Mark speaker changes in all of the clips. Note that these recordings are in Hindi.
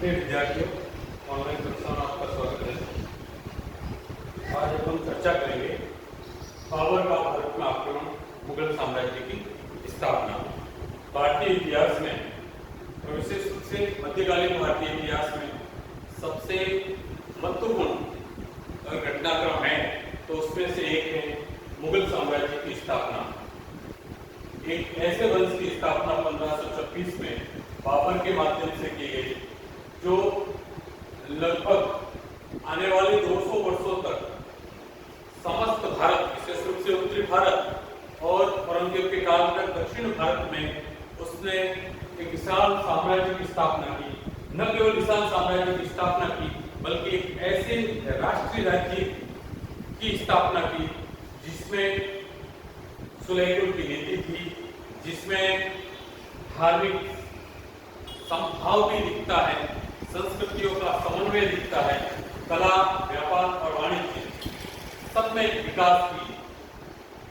Speaker 1: प्रिय विद्यार्थियों, ऑनलाइन कक्षा में आपका स्वागत है। आज हम चर्चा करेंगे बाबर का भारत में आक्रमण, मुगल साम्राज्य की स्थापना। भारतीय इतिहास में, विशेष रूप से मध्यकालीन भारतीय इतिहास में सबसे महत्वपूर्ण घटनाक्रम है तो उसमें से एक है मुगल साम्राज्य की स्थापना। एक ऐसे वंश की स्थापना 1526 में बाबर के माध्यम से की गई जो लगभग आने वाले 200 वर्षों तक समस्त भारत, विशेष रूप से उत्तरी भारत और औरंगजेब के काल तक दक्षिण भारत में उसने एक विशाल साम्राज्य की स्थापना की। न केवल विशाल साम्राज्य की स्थापना की बल्कि एक ऐसे राष्ट्रीय राज्य की स्थापना की जिसमें सुलेकुल की नीति थी, जिसमें धार्मिक समभाव भी दिखता है, संस्कृतियों का समन्वय दिखता है, कला, व्यापार और वाणिज्य सब में विकास की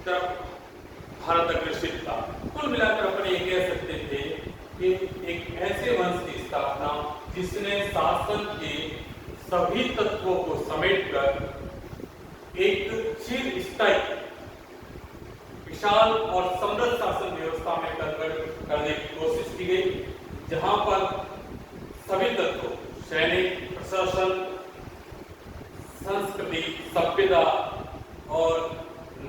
Speaker 1: तरफ भारत अग्रसित था। कुल मिलाकर अपन ये कह सकते थे कि एक ऐसे वंश की स्थापना जिसने शासन के सभी तत्वों को समेटकर एक चिरस्थायी विशाल और समृद्ध शासन व्यवस्था में कन्वर्ट करने की कोशिश की गई, जहां पर सभी तत्वों सैनिक, प्रशासन, संस्कृति, सभ्यता और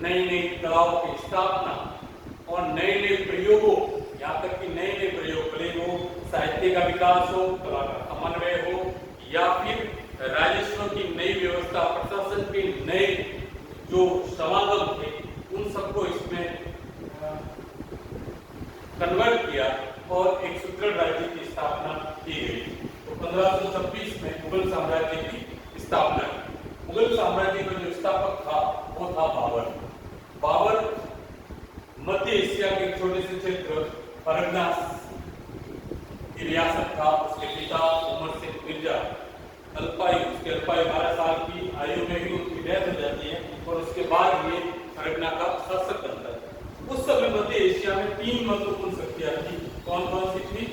Speaker 1: नई नई कलाओं की स्थापना और नए नए प्रयोगों, यहाँ तक कि नए नए प्रयोग भले वो साहित्य का विकास हो, कला का समन्वय हो या फिर राजस्व की नई व्यवस्था, प्रशासन के नए जो समागम थे उन सबको इसमें कन्वर्ट किया और एक सुदृढ़ राज्य की स्थापना की गई। तो 1526 में मुगल साम्राज्य की स्थापना। मुगल साम्राज्य का जो स्थापक था वो था बाबर। बाबर मध्य एशिया के छोटे से क्षेत्र परगना की रियासत था। उसके पिता उमर सिंह मिर्जा उसके अल्पायु 12 साल की आयु में ही उनकी डेथ हो जाती है और उसके बाद ये परगना का शासक बनता है। उस समय मध्य एशिया में 3 महत्वपूर्ण शक्तियां थी। कौन कौन सी थी?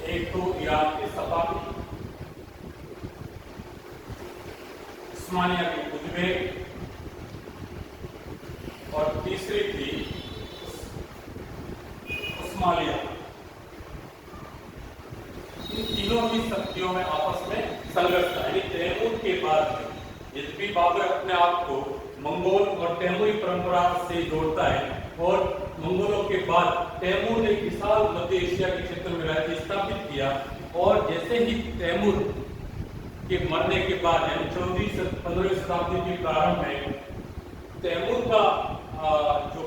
Speaker 1: एक तो ईरान के सफावी, उस्मानिया के उज़्बेक और तीसरी थी उस्मानिया। इन तीनों की शक्तियों में आपस में संघर्ष था। यानी तैमूर के बाद यद्यपि बाबर अपने आप को मंगोल और तैमूरी परंपरा से जोड़ता है और मंगोलों के बाद तैमूर ने विशाल मध्य एशिया के क्षेत्र में राज्य स्थापित किया और जैसे ही तैमूर के मरने के बाद यानी 14वीं से 15वीं शताब्दी के प्रारंभ में तैमूर का जो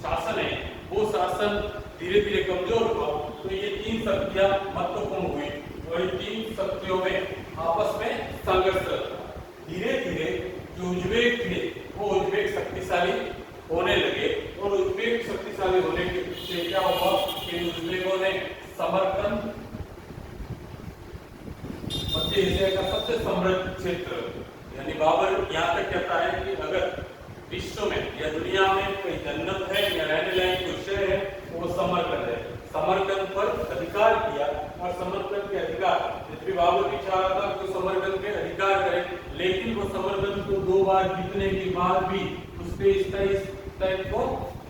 Speaker 1: शासन है वो शासन धीरे धीरे कमजोर हुआ। तो ये 3 शक्तियां महत्वपूर्ण हुई और ये 3 शक्तियों में आपस में संघर्ष रहा। धीरे धीरे जो उज़्बेक थे वो उज़्बेक शक्तिशाली होने लगे और उज़्बेक शक्तिशाली होने के पीछे क्या हुआ कि उज़्बेकों ने समरकंद, मध्य एशिया का सबसे समृद्ध क्षेत्र, यानी बाबर यहाँ तक कहता है कि अगर विश्व में या दुनिया में कोई जन्नत है या रहने लायक कोई शहर है तो वो समरकंद है। समरकंद पर अधिकार किया और समरकंद के अधिकार, यद्यपि बाबर की चाह था कि समरकंद पे अधिकार करे, लेकिन वो समरकंद को 2 बार जीतने के बाद भी उस पे स्थायी को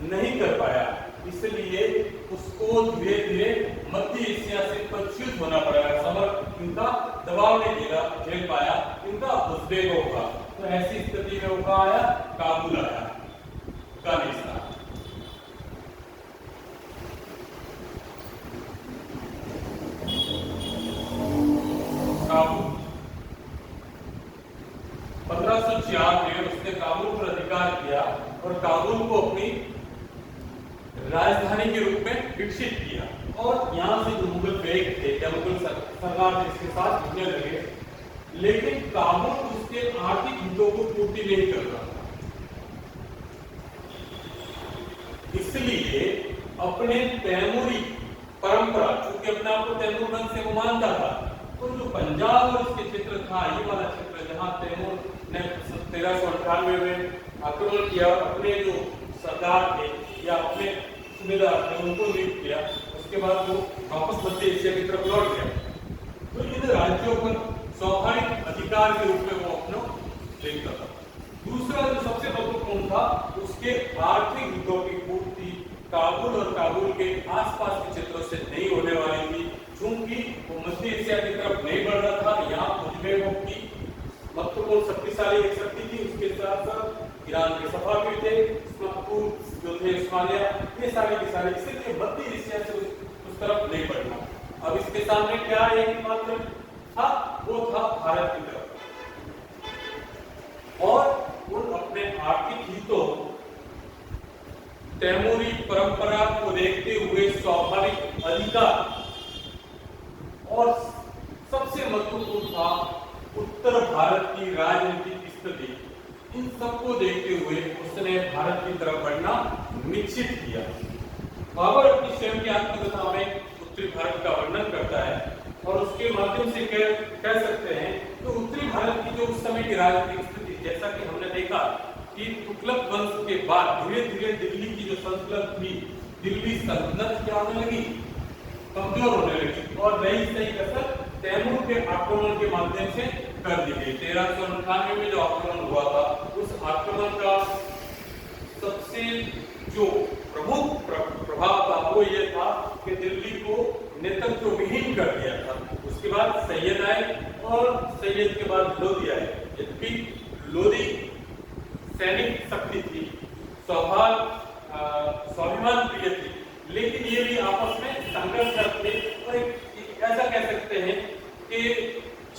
Speaker 1: नहीं कर पाया। इसलिए उसको धीरे धीरे मध्य एशिया से पदच्युत होना पड़ा। समर इनका दबाव नहीं झेल पाया इनका उज़्बेकों का। तो ऐसी स्थिति में वो आया, काबुल आया, अफगानिस्तान। काबुल 1504 में उसने काबुल पर अधिकार किया और काबुल को अपनी राजधानी के रूप में विकसित किया और यहाँ से जो मुगल बेग थे या मुगल सरकार थे इसके साथ जुड़ने लगे, लेकिन काबुल उसके आर्थिक हितों को पूर्ति नहीं कर रहा था। इसलिए अपने तैमूरी परंपरा, चूंकि अपने आप को तैमूर वंश से वो मानता था, तो जो पंजाब और इसके क्षेत्र था, ये वाला क्षेत्र जहाँ तैमूर ने 1398 में आक्रमण किया, अपने जो सरदार थे या अपने सूबेदार थे उनको नियुक्त किया, उसके बाद वो वापस मध्य एशिया की तरफ लौट गया। तो ये राज्यों पर स्वाभाविक अधिकार के रूप में वो अपना देखता था। दूसरा जो सबसे महत्वपूर्ण था, उसके आर्थिक हितों की पूर्ति काबुल और काबुल के आसपास के क्षेत्रों से नहीं होने वाली थी, क्योंकि वो मध्य एशिया की तरफ नहीं बढ़ रहा था। यहाँ उज्बेकों की महत्वपूर्ण शक्तिशाली एक शक्ति थी, उसके साथ साथ ईरान के सफावी थे, जो थे उस्मानिया, ये सारे के सारे, इसलिए मध्य एशिया से उस तरफ नहीं बढ़ना। अब इसके सामने क्या एक मात्र था, वो था भारत की तरफ, और उन अपने आर्थिक हितों तैमूरी परंपरा को देखते हुए स्वाभाविक अधिकार, और सबसे महत्वपूर्ण था उत्तर भारत की राजनीतिक स्थिति, इन सबको देखते हुए उसने भारत की तरफ बढ़ना निश्चित किया। बाबर अपनी स्वयं की आत्मकथा में उत्तरी भारत का वर्णन करता है, और उसके माध्यम से कह सकते हैं तो उत्तरी भारत की जो उस समय की राजनीतिक स्थिति, जैसा कि हमने देखा कि तुगलक वंश के बाद धीरे धीरे दिल्ली की जो सल्तनत थी, दिल्ली सल्तनत क्या होने लगी, कमजोर होने लगी, और नई सही कसर तैमूर के आक्रमण के माध्यम से कर दी गई। 1398 में जो आक्रमण हुआ था, उस आक्रमण का सबसे जो प्रमुख प्रभाव था वो ये था कि दिल्ली को नेतृत्व विहीन कर दिया था। उसके बाद सैयद आए, और सैयद के बाद लोधी आए। यद्यपि लोधी सैनिक शक्ति थी, स्वाभिमान प्रिय थी, लेकिन ये भी आपस में संघर्ष करते, और ऐसा कह सकते हैं कि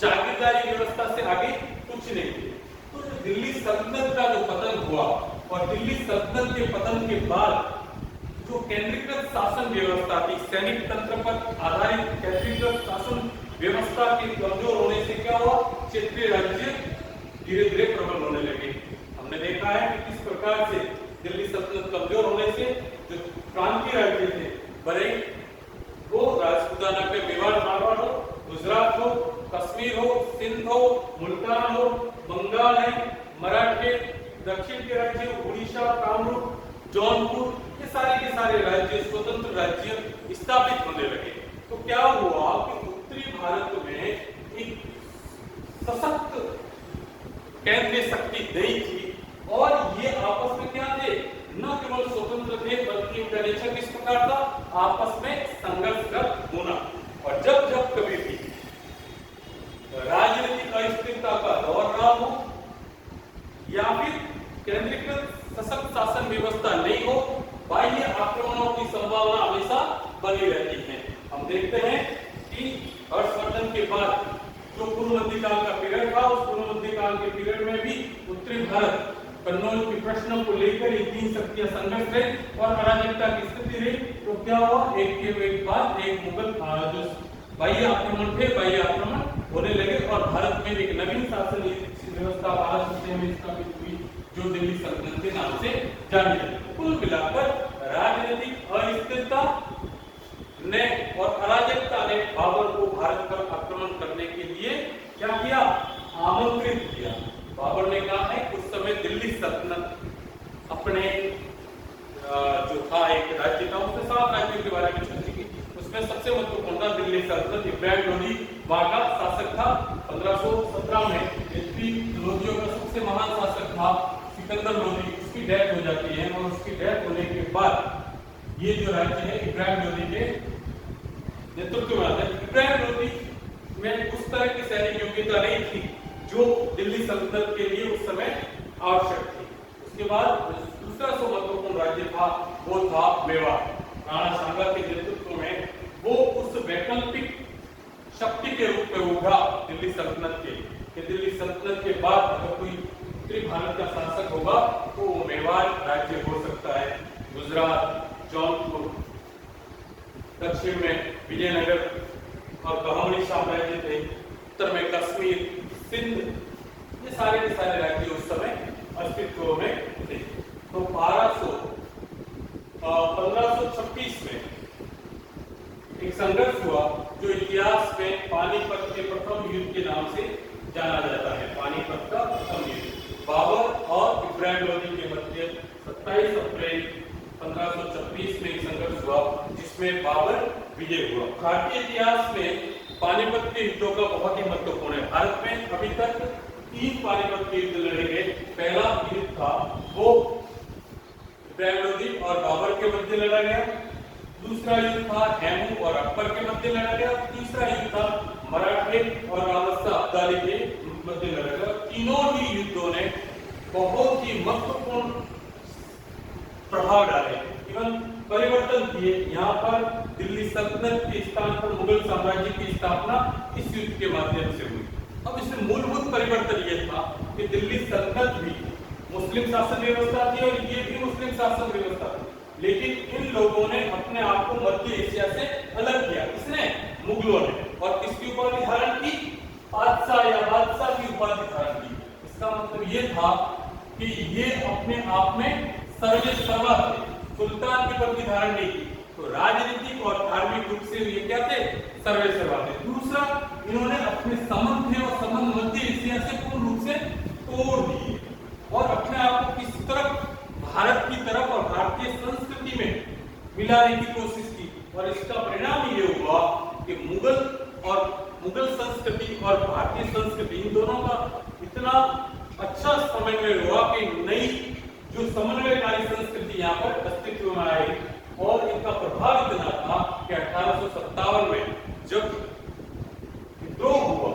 Speaker 1: जागीरदारी व्यवस्था से आगे कुछ नहीं थे। तो दिल्ली सल्तनत का जो पतन हुआ, और दिल्ली सल्तनत के पतन के बाद जो केंद्रीकृत शासन व्यवस्था थी, सैनिक तंत्र पर आधारित केंद्रीकृत शासन व्यवस्था के कमजोर होने से क्या हुआ, क्षेत्रीय राज्य धीरे धीरे प्रबल होने लगे। हमने देखा है कि किस प्रकार से दिल्ली सल्तनत कमजोर होने से जो प्रांतीय राज्य थे, भले वो राजपूताना पे मेवाड़ मारवाड़ हो, गुजरात हो, कश्मीर हो, सिंध हो, मुल्तान हो, बंगाल है, मराठे, दक्षिण के राज्य उड़ीसा, कामरूप, जौनपुर, ये सारे के सारे राज्य स्वतंत्र राज्य स्थापित होने लगे। तो क्या हुआ कि उत्तरी भारत में एक सशक्त केंद्रीय शक्ति नहीं थी, और ये आपस में क्या थे, न केवल स्वतंत्र थे, बल्कि उनका नेचर किस प्रकार था, आपस में संघर्ष का होना। और जब जब कभी भी राजनीतिक अस्थिरता का दौर रहा हो, या फिर केंद्रीकृत सशक्त शासन व्यवस्था नहीं हो, बाह्य आक्रमणों की संभावना हमेशा बनी रहती है। हम देखते हैं कि हर्षवर्धन के बाद जो पूर्व मध्यकाल का पीरियड था, उस पूर्व मध्यकाल के पीरियड में भी उत्तरी भारत कन्नौज के प्रश्नों को लेकर ये तीन शक्तियां संघर्ष रही और अराजकता की स्थिति रही। तो क्या हुआ, एक के बाद एक मुगल जो बाह्य आक्रमण थे, बाह्य आक्रमण होने लगे, और भारत में एक नवीन शासन व्यवस्था भारत में स्थापित हुई, जो दिल्ली सल्तनत के नाम से जानी जाती है। कुल मिलाकर राजनीतिक अस्थिरता ने और अराजकता ने बाबर को भारत पर आक्रमण करने के लिए क्या किया, आमंत्रित किया। बाबर ने कहा है उस समय दिल्ली सल्तनत अपने जो था एक राज्य था, उसने 7 राज्यों के बारे में चर्चा की। उसमें सबसे महत्वपूर्ण था दिल्ली सल्तनत। इब्राहिम लोधी वहां का शासक था 1517 में। लोधियों का सबसे महान शासक था सिकंदर लोधी। उसकी डेथ हो जाती है, और उसकी डेथ होने के बाद ये जो राज्य है इब्राहिम लोधी के नेतृत्व में आता है। इब्राहिम लोधी में उस तरह की सैनिक योग्यता नहीं थी जो दिल्ली सल्तनत के लिए उस समय आवश्यक थी। उसके बाद दूसरा जो महत्वपूर्ण राज्य था वो था मेवाड़। राणा सांगा के नेतृत्व में वो उस वैकल्पिक शक्ति के रूप में उभरा दिल्ली सल्तनत के, कि दिल्ली सल्तनत के बाद अगर कोई उत्तरी भारत का शासक होगा तो वो मेवाड़ राज्य हो सकता है। गुजरात, जौनपुर, दक्षिण में विजयनगर और बहमनी साम्राज्य थे, उत्तर में कश्मीर, सिंध, ये सारे के सारे राज्य उस समय अस्तित्व में थे। तो 1526 में एक संघर्ष हुआ जो इतिहास में पानीपत के प्रथम युद्ध के नाम से जाना जाता है। पानीपत का प्रथम युद्ध बाबर और इब्राहिम लोधी के मध्य 27 अप्रैल 1526 में एक संघर्ष हुआ जिसमें बाबर विजय हुआ। भारतीय इतिहास में पानीपत के युद्धों का बहुत ही महत्वपूर्ण है। भारत में अभी तक 3 पानीपत के युद्ध लड़े गए। पहला युद्ध था वो इब्राहिम लोदी और बाबर के मध्य लड़ा गया। दूसरा युद्ध था हैमू और अकबर के मध्य लड़ा गया। तीसरा युद्ध था मराठे और रावत अब्दाली के मध्य लड़ा गया। तीनों ही युद्धों ने बहुत ही महत्वपूर्ण प्रभाव डाले, इवन परिवर्तन किए। यहाँ पर दिल्ली सल्तनत के स्थान पर मुगल साम्राज्य की स्थापना इस युद्ध के माध्यम से हुई। अब इसमें मूलभूत परिवर्तन यह था कि दिल्ली सल्तनत भी मुस्लिम शासन व्यवस्था थी और ये भी मुस्लिम शासन व्यवस्था थी, लेकिन इन लोगों ने अपने आप को मध्य एशिया से अलग किया। किसने? मुगलों ने। और किसकी उपाधि धारण की? बादशाह या बादशाह की उपाधि धारण की। इसका मतलब ये था कि ये अपने आप में सर्वेसर्वा थे, सुल्तान की उपाधि धारण नहीं की। तो राजनीतिक और धार्मिक रूप से ये क्या थे? सर्वेसर्वा थे। दूसरा, इन्होंने अपने संबंध थे और संबंध मध्य एशिया से पूर्ण रूप से तोड़ दिए और अपने आप को किसी तरफ भारत की तरफ और भारतीय संस्कृति में मिलाने की कोशिश की। और इसका परिणाम ये हुआ कि मुगल संस्कृति और भारतीय संस्कृति इन दोनों का इतना अच्छा समन्वय हुआ कि नई जो समन्वयकारी संस्कृति यहाँ पर अस्तित्व में आई। और इनका प्रभाव इतना था कि 1857 में जब विद्रोह हुआ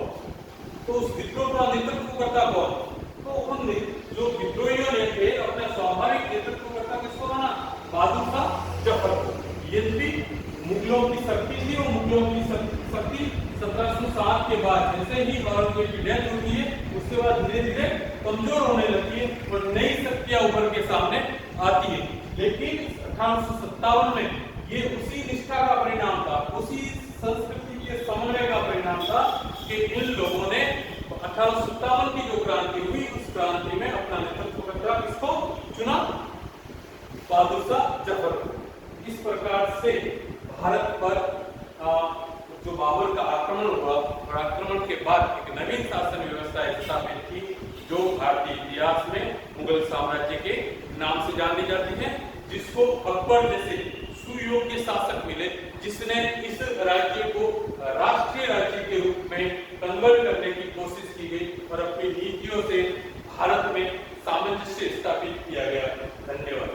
Speaker 1: तो उस विद्रोह का नेतृत्व करता कौन? तो उन जो विद्रोहियों ने थे अपना स्वाभाविक नेतृत्वकर्ता किसको माना? बहादुर शाह जफर को। ये भी मुगलों की शक्ति थी और मुगलों की शक्ति 1707 के बाद जैसे ही औरंगजेब की डेथ होती है उसके बाद धीरे धीरे कमजोर होने लगती है और नई शक्तियां उभर के सामने आती है। लेकिन 1857 में ये उसी निष्ठा का परिणाम था, उसी संस्कृति के समन्वय का परिणाम था कि इन लोगों ने 1857 की जो क्रांति हुई उस क्रांति में अपना नेतृत्वकर्ता किसको चुना? बहादुर शाह जफर को। इस प्रकार से भारत पर जो बाबर का आक्रमण हुआ और आक्रमण के बाद एक नवीन शासन व्यवस्था स्थापित की जो भारतीय इतिहास में मुगल साम्राज्य के नाम से जानी जाती है, जिसको अकबर जैसे सुयोग्य शासक मिले जिसने इस राज्य को राष्ट्रीय राज्य के रूप में कन्वर्ट करने की कोशिश की गई और अपनी नीतियों से भारत में सामंजस्य स्थापित किया गया। धन्यवाद।